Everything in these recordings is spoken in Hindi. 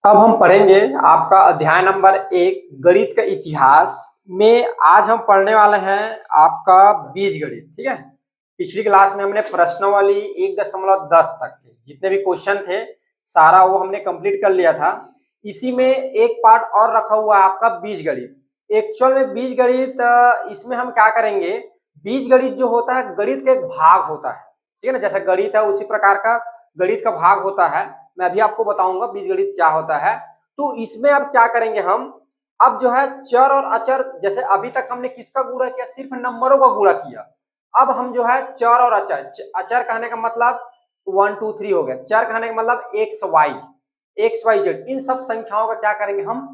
अब हम पढ़ेंगे आपका अध्याय नंबर 1 गणित का इतिहास में। आज हम पढ़ने वाले हैं आपका बीजगणित। ठीक है, पिछली क्लास में हमने प्रश्नावली 1.10 तक के जितने भी क्वेश्चन थे सारा वो हमने कंप्लीट कर लिया था। इसी में एक पार्ट और रखा हुआ है आपका बीजगणित। एक्चुअल में बीजगणित इसमें हम क्या करेंगे, बीजगणित जो होता है गणित का एक भाग होता है। ठीक है ना, जैसे गणित है उसी प्रकार का गणित का भाग होता है। मैं अभी आपको बताऊंगा बीजगणित क्या होता है। तो इसमें अब क्या करेंगे हम, अब जो है चर और अचर, जैसे अभी तक हमने किसका गुणा किया, सिर्फ नंबरों का गुणा किया। अब हम जो है चर और अचर, अचर कहने का मतलब 1 2 3 हो गया, चर कहने का मतलब एक्स वाई जेड, इन सब संख्याओं का क्या करेंगे हम,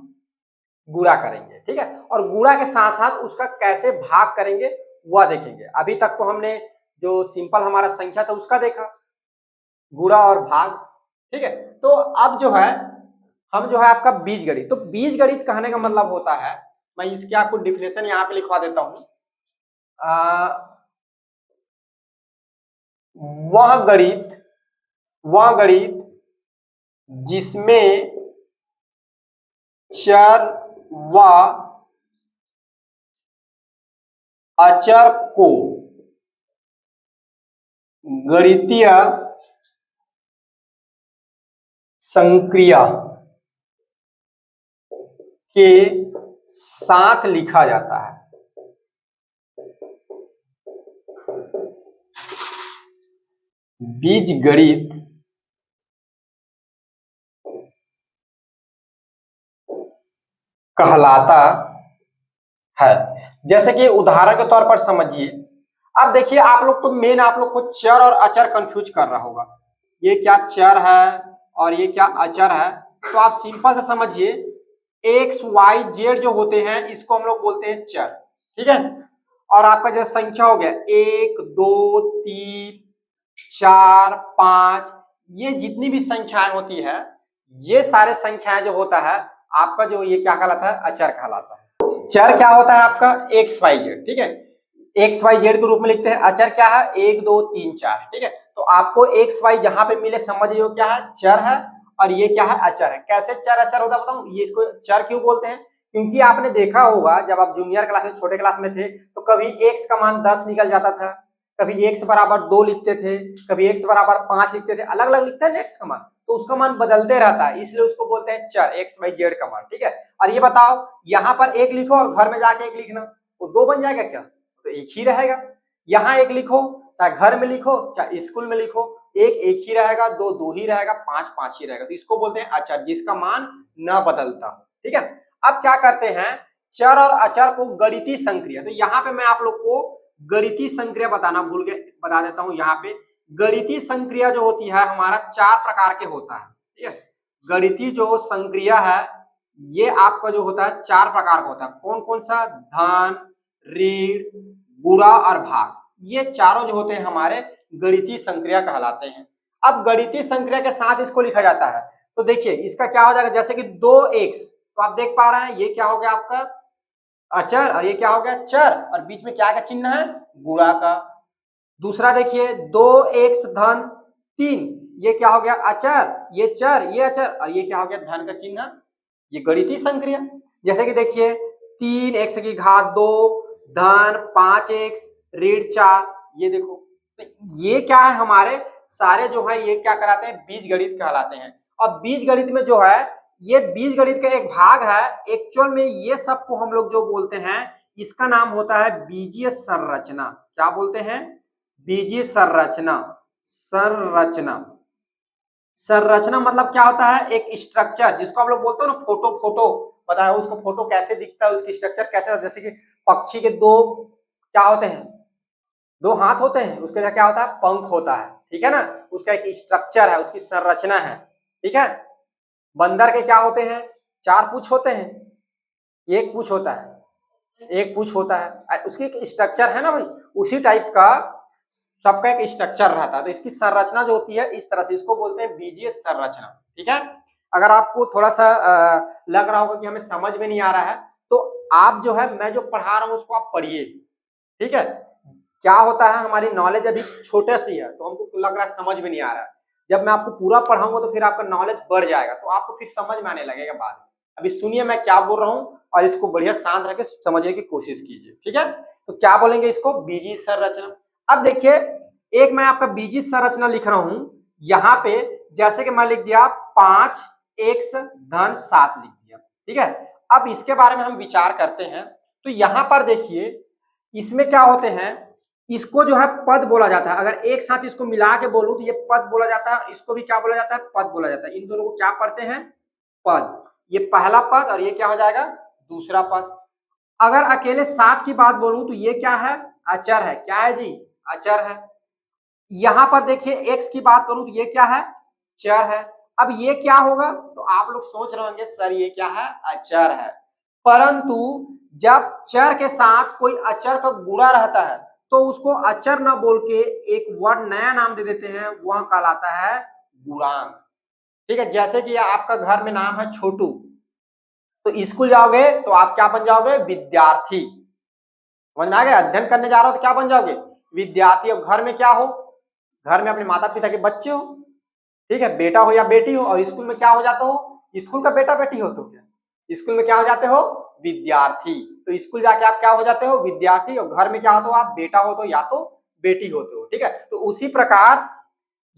गुणा करेंगे। ठीक है, और गुणा के साथ साथ उसका कैसे भाग करेंगे वह देखेंगे। अभी तक तो हमने जो सिंपल हमारा संख्या था उसका देखा, गुणा और भाग। ठीक है, तो अब जो है हम जो है आपका बीजगणित, तो बीजगणित कहने का मतलब होता है, मैं इसकी आपको डिफिनेशन यहाँ पे लिखवा देता हूं। वह गणित जिसमें चर व अचर को गणितीय संक्रिया के साथ लिखा जाता है। बीजगणित कहलाता है। जैसे कि उदाहरण के तौर पर समझिए, अब देखिए आप लोग तो मेन आप लोग को चर और अचर कंफ्यूज कर रहा होगा, ये क्या चर है और ये क्या अचर है। तो आप सिंपल से समझिए, एक्स वाई जेड जो होते हैं इसको हम लोग बोलते हैं चर। ठीक है, और आपका जैसे संख्या हो गया 1 2 3 4 5, ये जितनी भी संख्याएं होती है, ये सारे संख्याएं जो होता है आपका, जो ये क्या कहलाता है, अचर कहलाता है। चर क्या होता है आपका, एक्स वाई जेड। ठीक है, एक्स वाई जेड के रूप में लिखते हैं। अचर क्या है, 1 2 3 4। ठीक है, तो आपको एक्स वाई जहां पे मिले समझिए क्या है, चर है, और ये क्या है, अचर है। कैसे चर अचर होता है बताऊं, ये इसको चर क्यों बोलते हैं, क्योंकि आपने देखा होगा जब आप जूनियर क्लास में छोटे क्लास में थे तो कभी एक्स का मान 10 निकल जाता था, कभी एक्स बराबर 2 लिखते थे, कभी एक्स बराबर 5 लिखते थे, अलग अलग लिखते हैं ना एक्स का मान, तो उसका मान बदलते रहता है, इसलिए उसको बोलते हैं चर, एक्स वाई जेड का मान। ठीक है, और ये बताओ यहाँ पर एक लिखो और घर में जाके एक लिखना, वो दो बन जाएगा क्या, तो एक ही रहेगा। यहाँ एक लिखो, चाहे घर में लिखो चाहे स्कूल में लिखो, एक एक ही रहेगा, दो दो ही रहेगा, पांच पांच ही रहेगा, तो इसको बोलते हैं अचर, जिसका मान न बदलता हो। ठीक है, अब क्या करते हैं, चर और अचर को गणितीय संक्रिया, तो यहाँ पे मैं आप लोग को गणितीय संक्रिया बताना भूल गए, बता देता हूं। यहाँ पे गणितीय संक्रिया जो होती है हमारा 4 प्रकार के होता है। ठीक है, गणितीय जो संक्रिया है ये आपका जो होता है 4 प्रकार का होता है। कौन कौन सा, धन, ऋण, गुणा और भाग, ये चारों जो होते हैं हमारे गणितीय संक्रिया कहलाते हैं। अब गणितीय संक्रिया के साथ इसको लिखा जाता है, तो देखिए इसका क्या हो जाएगा, जैसे कि 2x, तो आप देख पा रहे हैं ये क्या हो गया आपका अचर, और ये क्या हो गया चर, और बीच में क्या का चिन्ह है, गुणा का। दूसरा देखिए 2x धन 3, ये क्या हो गया अचर, ये चर, ये अचर, और ये क्या हो गया धन का चिन्ह, ये गणितीय संक्रिया। जैसे कि देखिए 3x की घात 2 धन 5x ऋण 4, ये देखो, तो ये क्या है, हमारे सारे जो है ये क्या कहलाते हैं, बीजगणित कहलाते हैं। और बीजगणित में जो है, ये बीजगणित का एक भाग है। एक्चुअल में ये सबको हम लोग जो बोलते हैं, इसका नाम होता है बीजीय संरचना। क्या बोलते हैं, बीजीय संरचना। संरचना, संरचना मतलब क्या होता है, एक स्ट्रक्चर, जिसको हम लोग बोलते हैं ना फोटो, फोटो बताया उसको, फोटो कैसे दिखता है, उसकी स्ट्रक्चर कैसे होता है। जैसे कि पक्षी के दो क्या होते हैं, दो हाथ होते हैं, उसके क्या होता है, पंख होता है। ठीक है ना, उसका एक स्ट्रक्चर है, उसकी संरचना है। ठीक है, बंदर के क्या होते हैं, 4 पूंछ होते हैं, एक पूंछ होता है, एक पूंछ होता है, उसकी एक स्ट्रक्चर है ना भाई, उसी टाइप का सबका एक स्ट्रक्चर रहता है। तो इसकी संरचना जो होती है इस तरह से, इसको बोलते हैं बीजीय संरचना। ठीक है, अगर आपको थोड़ा सा लग रहा होगा कि हमें समझ में नहीं आ रहा है, तो आप जो है मैं जो पढ़ा रहा हूं उसको आप पढ़िए। ठीक है, क्या होता है, हमारी नॉलेज अभी छोटे सी है तो हमको लग रहा है समझ में नहीं आ रहा है। जब मैं आपको पूरा पढ़ाऊंगा तो फिर आपका नॉलेज बढ़ जाएगा, तो आपको फिर समझ में आने लगेगा बाद में। अभी सुनिए मैं क्या बोल रहा हूँ और इसको बढ़िया शांत रह के समझने की कोशिश कीजिए, ठीक है। तो क्या बोलेंगे इसको, बीजीय संरचना। अब देखिए एक मैं आपका बीजीय संरचना लिख रहा हूं यहाँ पे, जैसे कि मैं लिख दिया 5x धन 7 लिख दिया, ठीक है। अब इसके बारे में हम विचार करते हैं। तो यहाँ पर देखिए इसमें क्या होते हैं, इसको जो है पद बोला जाता है। अगर एक साथ इसको मिला के बोलूं तो ये पद बोला जाता है, इसको भी क्या बोला जाता है, पद बोला जाता है। इन दोनों को क्या पढ़ते हैं, पद। ये पहला पद और ये क्या हो जाएगा, दूसरा पद। अगर अकेले 7 की बात बोलूं तो ये क्या है, अचर है। क्या है जी, अचर है। यहां पर देखिए x की बात करूं तो ये क्या है, चर है। अब ये क्या होगा, तो आप लोग सोच रहे होंगे सर ये क्या है, अचर है। परंतु जब चर के साथ कोई अचर का गुणा रहता है तो उसको अचर ना बोल के एक वर्ड नया नाम दे देते हैं, वह कहलाता है गुणांक, ठीक है। जैसे कि आपका घर में नाम है छोटू, तो स्कूल जाओगे तो आप क्या बन जाओगे, विद्यार्थी। समझ में आ गया, अध्ययन करने जा रहे हो तो क्या बन जाओगे, विद्यार्थी। और घर में क्या हो, घर में अपने माता पिता के बच्चे हो, ठीक है, बेटा हो या बेटी हो। और स्कूल में क्या हो जाते हो, स्कूल का बेटा बेटी हो तो क्या, स्कूल में क्या हो जाते हो, विद्यार्थी। तो स्कूल जाके आप क्या हो जाते हो, विद्यार्थी। और घर में क्या होते हो आप, बेटा हो तो या तो बेटी होते हो, ठीक है। तो उसी प्रकार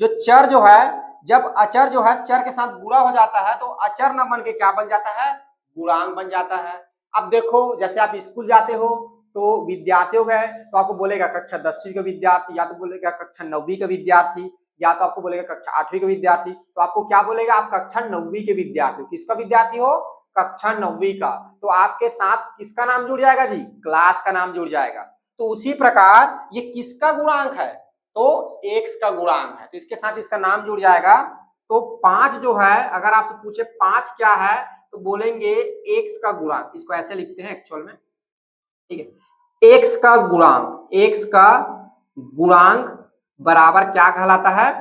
जो चर जो है, जब अचर जो है चर के साथ गुणा हो जाता है तो अचर न बन के क्या बन जाता है, गुणांक बन जाता है। अब देखो जैसे आप स्कूल जाते हो तो विद्यार्थी हो गए, तो आपको बोलेगा कक्षा 10वीं का विद्यार्थी, या तो बोलेगा कक्षा 9वीं का विद्यार्थी, या तो आपको बोलेगा कक्षा 8वीं का विद्यार्थी। तो आपको क्या बोलेगा, आप कक्षा 9वीं के विद्यार्थी हो। किसका विद्यार्थी हो, कक्षा 9वीं का। तो आपके साथ किसका नाम जुड़ जाएगा जी, क्लास का नाम जुड़ जाएगा। तो उसी प्रकार ये किसका गुणांक है, तो x का गुणांक है, तो इसके साथ इसका नाम जुड़ जाएगा। तो 5 जो है, अगर आपसे पूछे 5 क्या है तो बोलेंगे x का गुणांक। इसको ऐसे लिखते हैं एक्चुअल में, ठीक है। x का गुणांक, x का गुणांक बराबर क्या कहलाता है,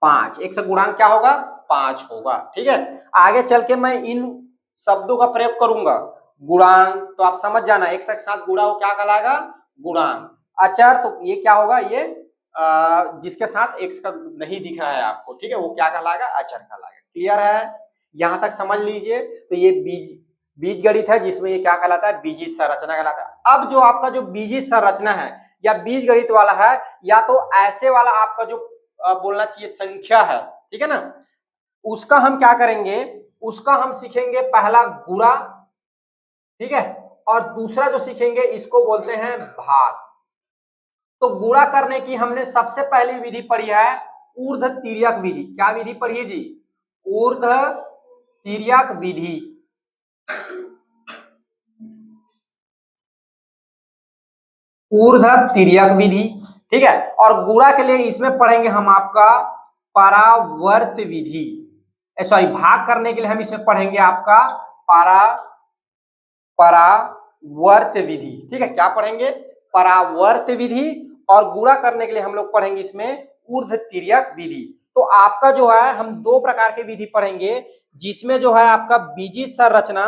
5। x का गुणांक क्या होगा, 5 होगा, ठीक है। आगे चल के मैं इन शब्दों का प्रयोग करूंगा। गुणांक तो आप समझ जाना, एक के साथ गुणा हो क्या कहलाएगा, गुणांक। अचर तो ये क्या होगा, ये जिसके साथ x का नहीं दिख रहा है आपको, ठीक है, वो क्या कहलाएगा, अचर कहलाएगा। क्लियर है, यहां तक समझ लीजिए। तो ये बीज गणित है जिसमें ये क्या कहलाता है, बीजीय संरचना कहलाता है। अब जो आपका जो बीजीय संरचना है या बीज गणित वाला है, या तो ऐसे वाला आपका जो बोलना चाहिए संख्या है, ठीक है ना, उसका हम क्या करेंगे, उसका हम सीखेंगे पहला गुणा, ठीक है, और दूसरा जो सीखेंगे इसको बोलते हैं भाग। तो गुणा करने की हमने सबसे पहली विधि पढ़ी है ऊर्ध्व तिर्यक विधि। क्या विधि पढ़ी है जी, ऊर्ध्व तिर्यक विधि। ऊर्ध्व तिर्यक विधि, ठीक है। और गुणा के लिए इसमें पढ़ेंगे हम आपका परावर्त विधि। सॉरी, भाग करने के लिए हम इसमें पढ़ेंगे आपका परावर्त विधि, ठीक है। क्या पढ़ेंगे, परावर्त विधि। और गुणा करने के लिए हम लोग पढ़ेंगे इसमें ऊर्ध्व तिर्यक विधि। तो आपका जो है हम दो प्रकार के विधि पढ़ेंगे, जिसमें जो है आपका बीजीय संरचना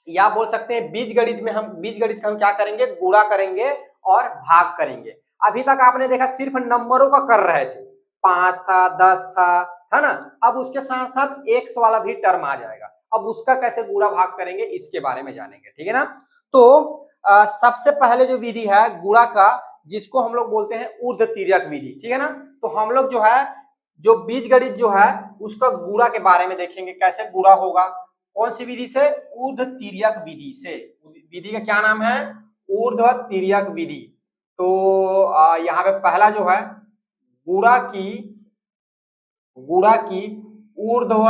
या बोल सकते हैं बीज गणित में, हम बीज गणित का हम क्या करेंगे, गुणा करेंगे और भाग करेंगे। अभी तक आपने देखा सिर्फ नंबरों का कर रहे थे, 5 था, 10 था ना। अब उसके साथ साथ एक्स वाला भी टर्म आ जाएगा। अब उसका कैसे गुणा भाग करेंगे इसके बारे में जानेंगे, ठीक है ना। तो सबसे पहले जो विधि है गुणा का, जिसको हम लोग बोलते हैं ऊर्ध्व तिर्यक विधि, ठीक है ना। तो हम लोग जो है जो बीज गणित जो है उसका गुणा के बारे में देखेंगे, कैसे गुणा होगा, कौन सी विधि से, ऊर्ध्व तिर्यक विधि से। विधि का क्या नाम है, ऊर्ध्व तिर्यक विधि। तो यहाँ पे पहला जो है गुणा की ऊर्ध्व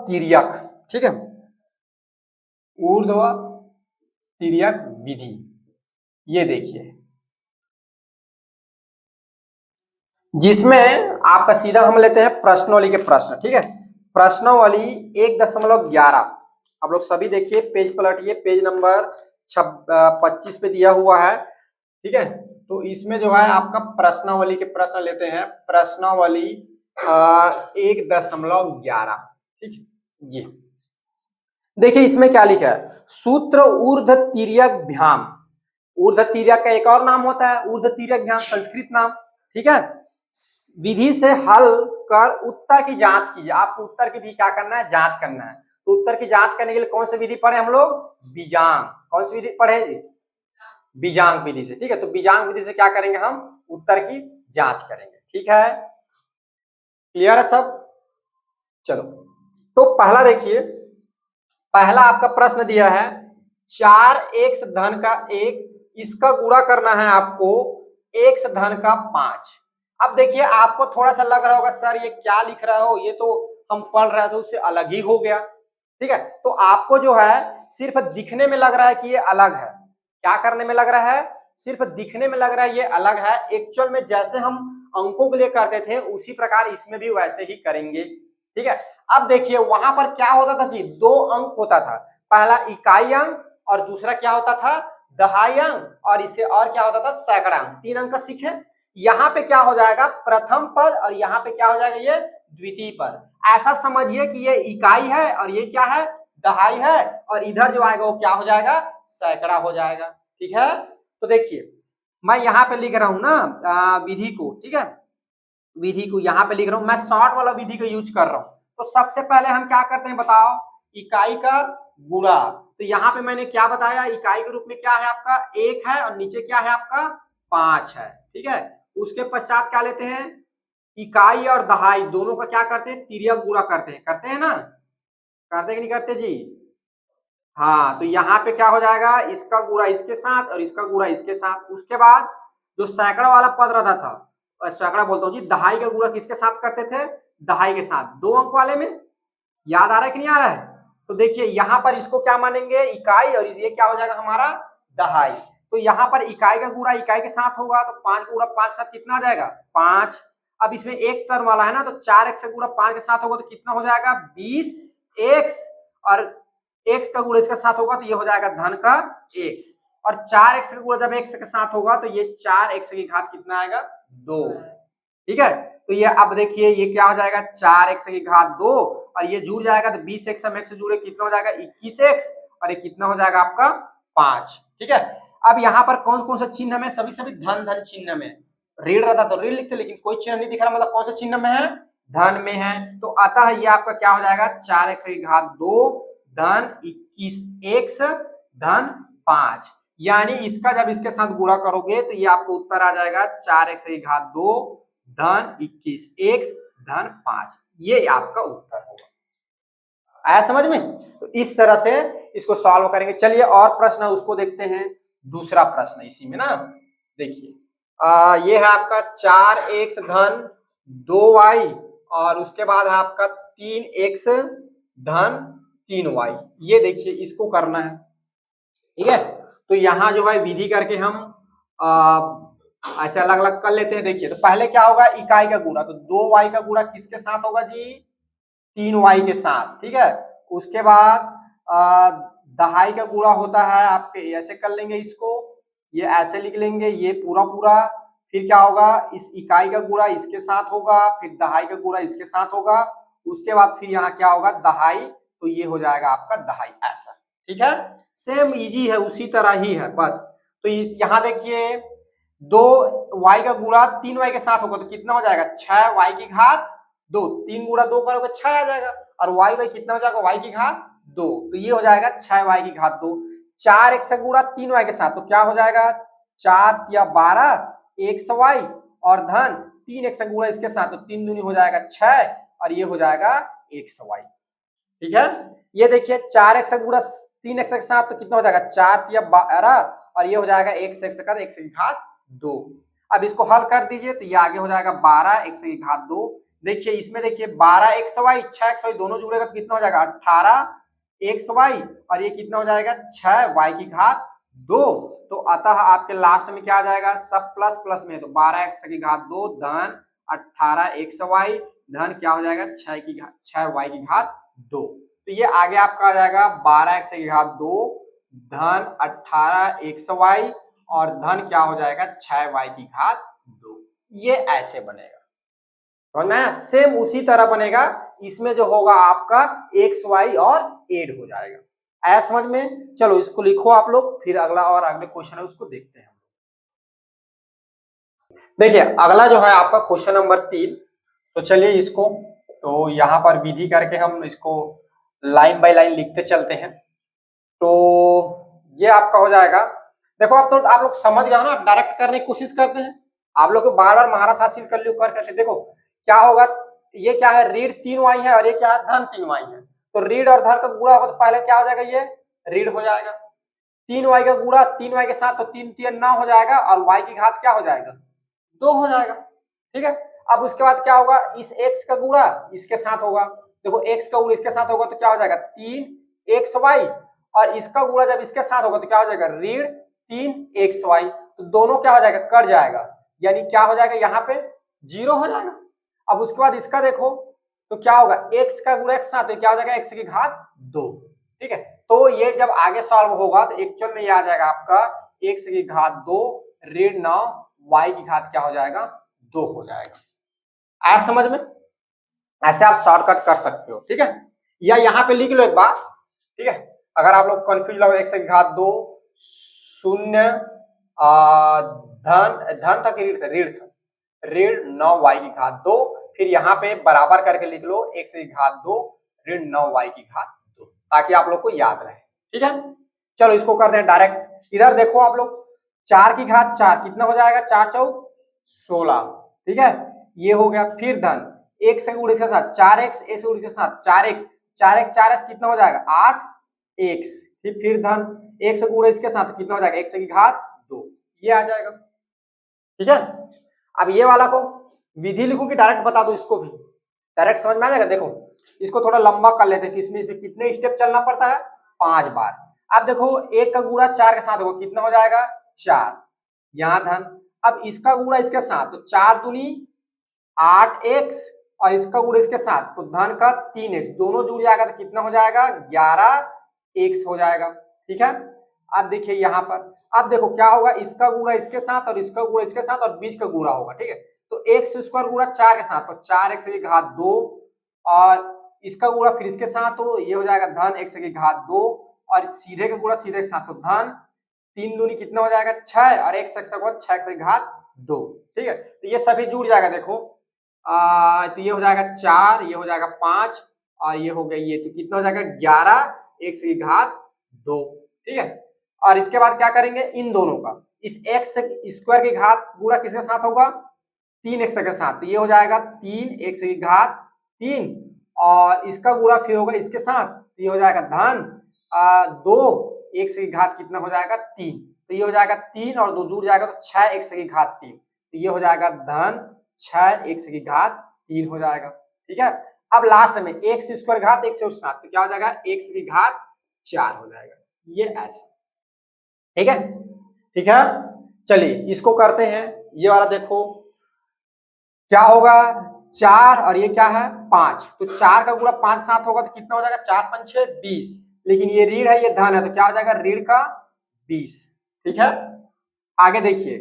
तिर्यक, ठीक है, ऊर्ध्व तिर्यक विधि। ये देखिए, जिसमें आपका सीधा हम लेते हैं प्रश्नावली के प्रश्न, ठीक है। प्रश्नावली 1.11। आप लोग सभी देखिए, पेज पलटिए, पेज नंबर 25 पे दिया हुआ है, ठीक है। तो इसमें जो है आपका प्रश्नावली के प्रश्न लेते हैं, प्रश्नावली 1.11, ठीक है। ये देखिए इसमें क्या लिखा है, सूत्र ऊर्ध्व तिर्यक भ्याम ऊर्ध्व तिर्यक का एक और नाम होता है ऊर्ध्व तिर्यक ज्ञान, संस्कृत नाम। ठीक है, विधि से हल कर उत्तर की जांच कीजिए। आपको उत्तर की भी क्या करना है, जांच करना है। तो उत्तर की जांच करने के लिए कौन सी विधि पढ़े हम लोग, बीजांग। कौन सी विधि पढ़े, बीजांग विधि से। ठीक है, तो बीजांग विधि से क्या करेंगे, हम उत्तर की जांच करेंगे। ठीक है, क्लियर है सब। चलो, तो पहला देखिए, पहला आपका प्रश्न दिया है 4x धन का 1, इसका गुणा करना है आपको x धन का 5। अब देखिए आपको थोड़ा सा लग रहा होगा सर ये क्या लिख रहा हो, ये तो हम पढ़ रहे थे उससे अलग ही हो गया। ठीक है, तो आपको जो है सिर्फ दिखने में लग रहा है कि ये अलग है। क्या करने में लग रहा है, सिर्फ दिखने में लग रहा है ये अलग है। एक्चुअल में जैसे हम अंकों के लिए करते थे उसी प्रकार इसमें भी वैसे ही करेंगे। ठीक है, अब देखिए वहां पर क्या होता था जी, 2 अंक होता था। पहला इकाई अंक और दूसरा क्या होता था, दहाई अंक, और इसे और क्या होता था, सैकड़ा अंक। 3 अंक का सीखे। यहाँ पे क्या हो जाएगा, प्रथम पद, और यहाँ पे क्या हो जाएगा, ये द्वितीय पद। ऐसा समझिए कि ये इकाई है और ये क्या है, दहाई है, और इधर जो आएगा वो क्या हो जाएगा, सैकड़ा हो जाएगा। ठीक है, तो देखिए मैं यहाँ पे लिख रहा हूं ना विधि को। ठीक है, विधि को यहाँ पे लिख रहा हूं मैं, शॉर्ट वाला विधि को यूज कर रहा हूं। तो सबसे पहले हम क्या करते हैं बताओ, इकाई का गुणा। तो यहाँ पे मैंने क्या बताया, इकाई के रूप में क्या है आपका 1 है, और नीचे क्या है आपका 5 है। ठीक है, उसके पश्चात क्या लेते हैं, इकाई और दहाई दोनों का क्या करते हैं, तिर्यक गुणा करते हैं ना, करते कि नहीं करते जी। हाँ, तो यहाँ पे क्या हो जाएगा, इसका गुणा इसके साथ और इसका गुणा इसके साथ। उसके बाद जो सैकड़ा वाला पद रहता था, सैकड़ा बोलता हूँ जी, दहाई का गुणा किसके साथ करते थे, दहाई के साथ। 2 अंक वाले में याद आ रहा है कि नहीं आ रहा है। तो देखिए यहाँ पर इसको क्या मानेंगे, इकाई, और ये क्या हो जाएगा हमारा दहाई। तो यहाँ पर इकाई का गुणा इकाई के साथ होगा, तो 5 गुणा 5 साथ कितना आ जाएगा, 5। अब इसमें एक टर्म वाला है ना, तो 4x से गुणा 5 के साथ होगा तो कितना हो जाएगा, 20x, और x का गुणा इसके साथ होगा तो ये हो जाएगा धन का x, और 4x का गुणा जब x के साथ होगा तो ये 4x की घात कितना आएगा, 2। ठीक है, तो ये अब देखिए ये क्या हो जाएगा, 4x की घात 2, और ये जुड़ जाएगा तो 20x हम x से जुड़े कितना हो जाएगा, 21x, और ये कितना हो जाएगा आपका 5। ठीक है, अब यहाँ पर कौन कौन सा चिन्ह में, सभी सभी धन धन चिन्ह में। ऋण रहता तो ऋण लिखते, लेकिन कोई चिन्ह नहीं दिख रहा, मतलब कौन सा चिन्ह में है, धन में है। तो अतः ये आपका क्या हो जाएगा, 4x की घात 2 धन 21x धन 5। यानी इसका जब इसके साथ गुणा करोगे तो ये आपको उत्तर आ जाएगा 4x की घात 2 धन 21x धन 5। ये आपका उत्तर होगा। आया समझ में। तो इस तरह से इसको सॉल्व करेंगे। चलिए और प्रश्न है उसको देखते हैं। दूसरा प्रश्न इसी में ना, देखिए ये है आपका 4x धन 2y, और उसके बाद है आपका 3x धन 3y। ये देखिए इसको करना है। ठीक है, तो यहाँ जो है विधि करके हम ऐसे अलग अलग कर लेते हैं। देखिए तो पहले क्या होगा, इकाई का गुणा, तो 2y का गुणा किसके साथ होगा जी, 3y के साथ। ठीक है, उसके बाद दहाई का गुणा होता है आपके, ऐसे कर लेंगे इसको, ये ऐसे लिख लेंगे, ये पूरा पूरा। फिर क्या होगा, इस इकाई का गुणा इसके साथ होगा, फिर दहाई का गुणा इसके साथ होगा, उसके बाद फिर यहाँ क्या होगा, दहाई, तो ये हो जाएगा आपका दहाई, ऐसा। ठीक है, सेम इजी है, उसी तरह ही है बस। तो इस यहाँ देखिए 2y का गुणा 3y के साथ होगा तो कितना हो जाएगा, 6y की घात 2। 3 गुणा 2 करोगे 6 आ जाएगा, और y कितना हो जाएगा, y की घात 2, तो ये हो जाएगा 6y की घात 2। 4x का गुणा 3y के साथ तो क्या हो जाएगा, 4 या 12 xy, और धन 3x का गुणा इसके साथ तो 3 दूनी हो जाएगा 6, और ये हो जाएगा xy। ठीक है, ये देखिए 4x का गुणा 3x के साथ तो कितना हो जाएगा, 4 या 12, और ये हो जाएगा x का x की घात 2। अब इसको हल कर दीजिए तो ये आगे हो जाएगा 12x की घात 2। देखिए इसमें देखिए 12xy 6xy दोनों जुड़ेगा तो कितना हो जाएगा 18xy, और ये कितना हो जाएगा 6y की घात 2। तो अतः आपके लास्ट में क्या आ जाएगा, सब प्लस प्लस में, तो 12x की घात 2 धन 18xy धन क्या हो जाएगा 6y की घात 2। तो ये आगे आपका आ जाएगा 12x की घात 2 धन 18xy, और धन क्या हो जाएगा 6y की घात 2। ये ऐसे बनेगा, समझ में, सेम उसी तरह बनेगा। इसमें जो होगा आपका xy और ऐड हो जाएगा। आया समझ में? चलो इसको लिखो आप लोग, फिर अगला और अगले क्वेश्चन है उसको देखते हैं। देखिए अगला जो है आपका क्वेश्चन नंबर 3। तो चलिए इसको, तो यहाँ पर विधि करके हम इसको लाइन बाय लाइन लिखते चलते हैं। तो ये आपका हो जाएगा। देखो अब तो आप लोग समझ गए हो ना, डायरेक्ट करने की कोशिश करते हैं। आप लोग को बार बार महारत हासिल कर लियो कर करके। देखो क्या होगा, ये क्या है, ऋण 3y है और ये क्या है, धन 3y है। तो ऋण और धन का गुणा होगा तो पहले क्या हो जाएगा, ये ऋण हो जाएगा। 3y का गुणा 3y के साथ, तो 3 3 9 हो जाएगा और y की घात क्या हो जाएगा, 2 हो जाएगा। ठीक है, अब उसके बाद क्या होगा, इस x का गुणा इसके साथ होगा। देखो x का गुणा इसके साथ होगा तो क्या हो जाएगा 3xy, और इसका गुणा जब इसके साथ होगा तो क्या हो जाएगा ऋण 3xy। तो दोनों क्या हो जाएगा, कट जाएगा, यानी क्या हो जाएगा यहाँ पे 0 हो जाएगा। अब उसके बाद इसका देखो तो क्या होगा, x का गुणा x साथ तो क्या हो जाएगा x की घात 2। ठीक है, तो ये जब आगे सॉल्व होगा तो एक्चुअल में ये आ जाएगा आपका x की घात 2 ऋण 9 y की घात क्या हो जाएगा 2 हो जाएगा। आया समझ में? ऐसे आप शॉर्टकट कर सकते हो। ठीक है, या यहाँ पे लिख लो एक बार। ठीक है, अगर आप लोग कंफ्यूज लगे x की घात 2 शून्य धन धन था कि ऋण था, ऋण था, ऋण 9 y की घात 2, फिर यहाँ पे बराबर करके लिख लो x की घात 2 ऋण 9 y की घात 2, ताकि आप लोग को याद रहे। ठीक है, चलो इसको करते हैं डायरेक्ट। इधर देखो आप लोग, 4 की घात 4 कितना हो जाएगा, 4 चौक 16। ठीक है, ये हो गया। फिर धन x से गुणे के साथ 4x, x गुणे के साथ 4x, 4x 4x कितना हो जाएगा 8x। फिर धन x से गुणे इसके साथ कितना हो जाएगा x की घात 2, ये आ जाएगा। ठीक है, अब ये वाला को विधि लिखूं कि डायरेक्ट बता दो, इसको भी डायरेक्ट समझ में आ जाएगा। देखो इसको थोड़ा लंबा कर लेते हैं कि इसमें कितने स्टेप चलना पड़ता है, 5 बार। अब देखो 1 का गुणा 4 के साथ होगा कितना हो जाएगा 4, यहाँ धन। अब इसका गुणा इसके साथ तो 4 दूनी 8x, और इसका गुणा इसके साथ तो धन का 3x, दोनों जुड़ जाएगा तो कितना हो जाएगा 11x हो जाएगा। ठीक है, अब देखिए यहाँ पर, अब देखो क्या होगा, इसका गुणा इसके साथ और इसका गुणा इसके साथ और बीच का गुणा होगा। ठीक है, तो एक्स स्क्वायर गुणा 4 के साथ तो 4x की घात 2, और इसका गुणा फिर इसके साथ तो ये हो जाएगा धन x की घात 2, और सीधे का गुणा सीधे के साथ तो धन 3 दूनी कितना हो जाएगा 6, और x 6x की घात 2। ठीक है, तो ये सभी जुड़ जाएगा। देखो तो ये हो जाएगा 4, ये हो जाएगा 5, और ये हो गया, ये तो कितना हो जाएगा 11 x की घात 2। ठीक है, और इसके बाद क्या करेंगे, इन दोनों का इस x स्क्वायर की घात गुणा किसके साथ होगा 3x के साथ, तो ये हो जाएगा 3x की घात 3, और इसका गुणा फिर होगा इसके साथ, तो ये हो जाएगा धन 2x की घात कितना हो जाएगा 3, तो ये हो जाएगा 3 और 2 जुड़ जाएगा तो 6x की घात 3, तो ये हो जाएगा धन 6x की घात 3 हो जाएगा। ठीक है, अब लास्ट में x स्क्वायर घात x से 7 तो क्या हो जाएगा x की घात 4 हो जाएगा। ये ऐसा, ठीक है। ठीक है, चलिए इसको करते हैं। ये वाला देखो क्या होगा, 4 और ये क्या है 5, तो 4 का गुणा 5 साथ होगा तो कितना हो जाएगा 4 5 6 20, लेकिन ये ऋण है ये धन है तो क्या हो जाएगा ऋण का 20। ठीक है, आगे देखिए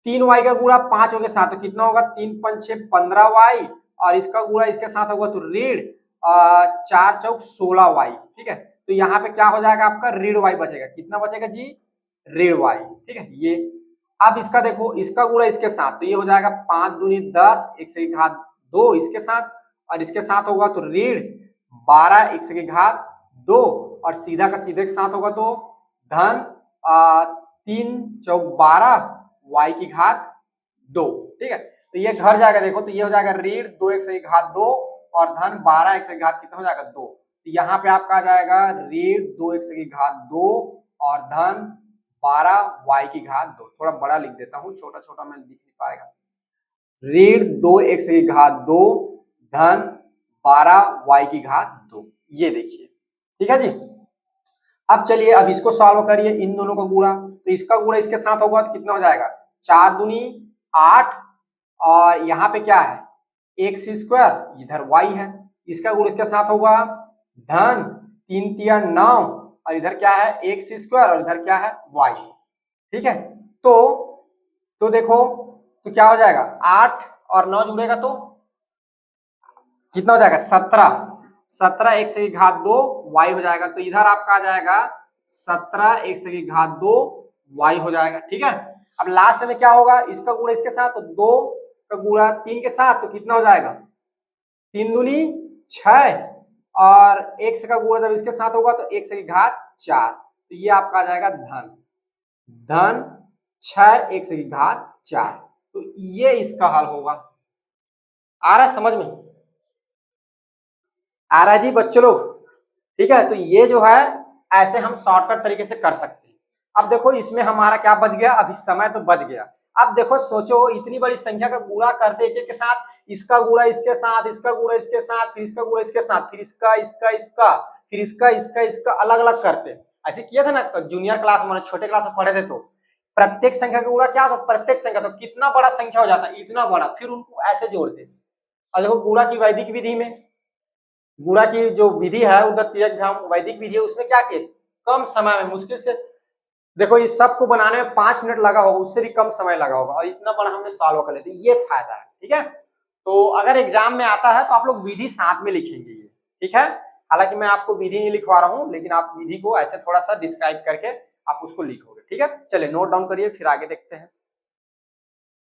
3y का गुणा 5 के साथ तो कितना होगा 3 5 6 15y, और इसका गुणा इसके साथ होगा तो ऋण 4 चौक 16y। ठीक है, तो यहाँ पे क्या हो जाएगा आपका ऋण y बचेगा, कितना बचेगा जी ऋण y। ठीक है, ये अब इसका देखो, इसका गुणा इसके साथ तो ये हो जाएगा 5 दूनी 10 x की घात 2 इसके साथ, और इसके साथ होगा तो ऋण 12 x की घात 2, और सीधा का सीधे के साथ होगा तो धन 3 चौक 12 y की घात 2। ठीक है, तो ये घर जाएगा, देखो तो ये हो जाएगा ऋण 2x की घात 2 और धन 12x की घात कितना हो जाएगा 2, तो यहाँ पे आपका आ जाएगा ऋण 2x की घात 2 और धन 12y की घात 2। थोड़ा बड़ा लिख देता हूँ, छोटा छोटा मैं लिख नहीं पाएगा। ऋण 2x की घात 2 धन 12y की घात 2, ये देखिए। ठीक है जी, अब चलिए अब इसको सॉल्व करिए, इन दोनों का गुणा, तो इसका गुणा इसके साथ होगा तो कितना हो जाएगा 4 दूनी 8, और यहाँ पे क्या है एक्स स्क्वायर, इधर y है, इसका गुणा इसके साथ होगा धन 3 तिया 9, और इधर क्या है एक्स स्क्वायर और इधर क्या है y। ठीक है, तो देखो तो क्या हो जाएगा 8 और 9 जुड़ेगा तो कितना हो जाएगा 17, 17 x की घात 2 y हो जाएगा। तो इधर आपका आ जाएगा 17 x की घात 2 y हो जाएगा। ठीक है, अब लास्ट में क्या होगा, इसका गुणा इसके साथ, तो 2 का गुणा 3 के साथ, तो कितना हो जाएगा 3 दूनी 6 और x का गुणा जब इसके साथ होगा तो x की घात 4। तो ये आपका आ जाएगा धन 6 x की घात 4। तो ये इसका हल होगा। आ रहा है समझ में? आ रहा है जी बच्चों लोग? ठीक है, तो ये जो है ऐसे हम शॉर्टकट तरीके से कर सकते हैं। अब देखो इसमें हमारा क्या बच गया, अभी समय तो बच गया। अब देखो सोचो इतनी बड़ी संख्या का गुणा करते एक एक के साथ, इसका गुणा इसके साथ, इसका गुणा इसके साथ, फिर इसका गुणा इसके साथ, फिर इसका इसका इसका, फिर इसका इसका इसका, अलग अलग करते। ऐसे किया था ना जूनियर क्लास में, छोटे क्लास में पढ़े थे। तो प्रत्येक संख्या का गुणा क्या होता, प्रत्येक संख्या तो कितना बड़ा संख्या हो जाता है, इतना बड़ा, फिर उनको ऐसे जोड़ते। और देखो गुणा की वैदिक विधि में, गुणा की जो विधि है वैदिक विधि है, उसमें क्या किए, कम समय में, मुश्किल से देखो इस सब को बनाने में 5 मिनट लगा होगा, उससे भी कम समय लगा होगा, और इतना बड़ा हमने सॉल्व कर लेते। ये फायदा है। ठीक है, तो अगर एग्जाम में आता है तो आप लोग विधि साथ में लिखेंगे ये। ठीक है, हालांकि मैं आपको विधि नहीं लिखवा रहा हूँ, लेकिन आप विधि को ऐसे थोड़ा सा डिस्क्राइब करके आप उसको लिखोगे। ठीक है, चलिए नोट डाउन करिए, फिर आगे देखते हैं।